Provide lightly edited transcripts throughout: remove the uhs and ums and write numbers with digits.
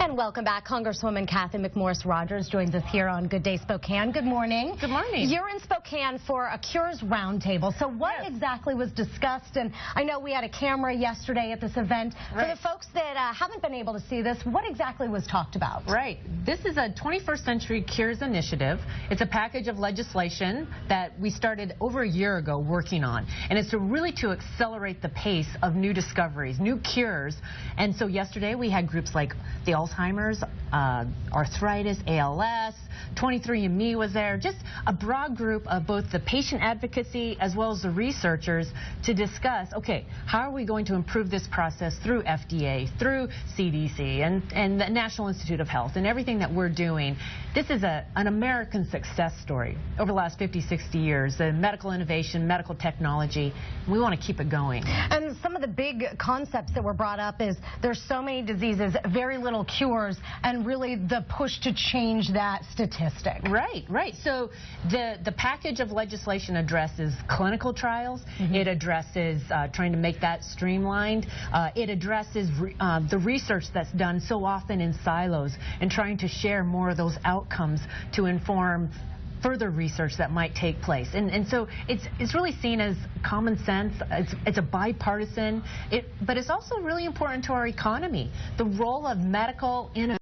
And welcome back. Congresswoman Kathy McMorris Rodgers joins us here on Good Day Spokane. Good morning. Good morning. You're in Spokane for a Cures Roundtable. So what exactly was discussed? And I know we had a camera yesterday at this event. Right. For the folks that haven't been able to see this, what exactly was talked about? Right. This is a 21st Century Cures initiative. It's a package of legislation that we started over a year ago working on. And it's really to accelerate the pace of new discoveries, new cures. And so yesterday we had groups like the Alzheimer's, arthritis, ALS, 23andMe was there, just a broad group of both the patient advocacy as well as the researchers to discuss, okay, how are we going to improve this process through FDA, through CDC and the National Institute of Health and everything that we're doing. This is an American success story over the last 50, 60 years, the medical innovation, medical technology. We want to keep it going. And some of the big concepts that were brought up is there's so many diseases, very little cures, and really the push to change that statistic. Right, right. So the package of legislation addresses clinical trials. It addresses trying to make that streamlined. It addresses the research that's done so often in silos and trying to share more of those outcomes to inform further research that might take place. And so it's really seen as common sense. It's a bipartisan, but it's also really important to our economy. The role of medical innovation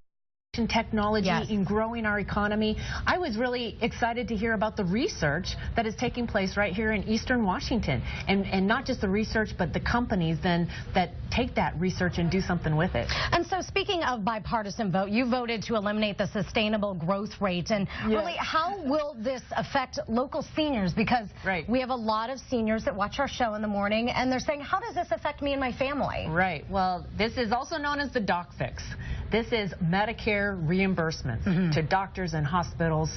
technology in growing our economy. I was really excited to hear about the research that is taking place right here in Eastern Washington, and not just the research but the companies then that take that research and do something with it. And so speaking of bipartisan vote, you voted to eliminate the sustainable growth rate, and really how will this affect local seniors, because we have a lot of seniors that watch our show in the morning and they're saying, how does this affect me and my family? Right. Well, this is also known as the doc fix. This is Medicare reimbursements to doctors and hospitals,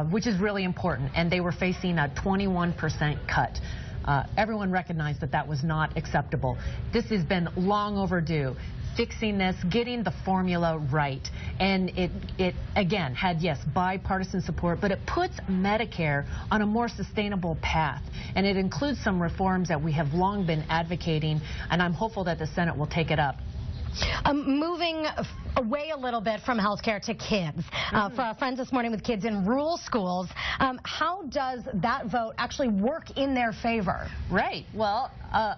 which is really important, and they were facing a 21% cut. Everyone recognized that that was not acceptable. This has been long overdue. Fixing this, getting the formula right, and it again had, bipartisan support, but it puts Medicare on a more sustainable path, and it includes some reforms that we have long been advocating, and I'm hopeful that the Senate will take it up. Moving away a little bit from healthcare to kids, for our friends this morning with kids in rural schools, how does that vote actually work in their favor? Right. Well,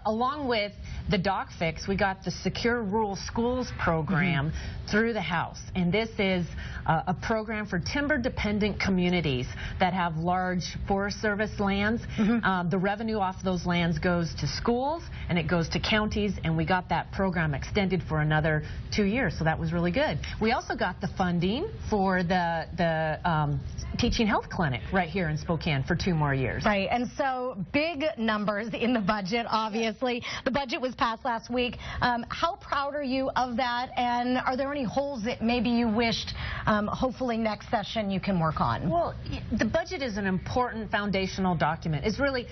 along with the doc fix, we got the Secure Rural Schools program through the House, and this is a program for timber-dependent communities that have large Forest Service lands. The revenue off those lands goes to schools and it goes to counties, and we got that program extended for another 2 years, so that was really good. We also got the funding for the teaching health clinic right here in Spokane for 2 more years. Right, and so big numbers in the budget, obviously. The budget was passed last week. How proud are you of that, and are there any holes that maybe you wished hopefully next session you can work on? Well, the budget is an important foundational document. It's really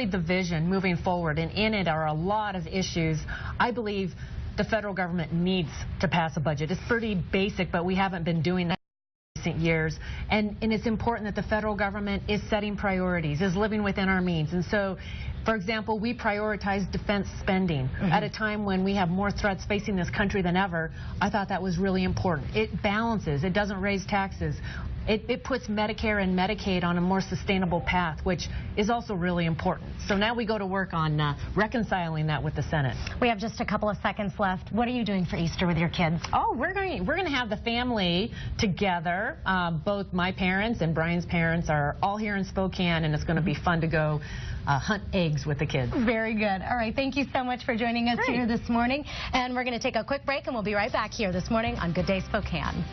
the vision moving forward, and in it are a lot of issues. I believe the federal government needs to pass a budget. It's pretty basic, but we haven't been doing that in recent years. And it's important that the federal government is setting priorities, is living within our means. And so, for example, we prioritize defense spending at a time when we have more threats facing this country than ever. I thought that was really important. It balances. It doesn't raise taxes. It puts Medicare and Medicaid on a more sustainable path, which is also really important. So now we go to work on reconciling that with the Senate. We have just a couple of seconds left. What are you doing for Easter with your kids? Oh, we're going to have the family together. Both my parents and Brian's parents are all here in Spokane, and it's going to be fun to go hunt eggs with the kids. Very good. All right, thank you so much for joining us here this morning. And we're going to take a quick break, and we'll be right back here this morning on Good Day Spokane.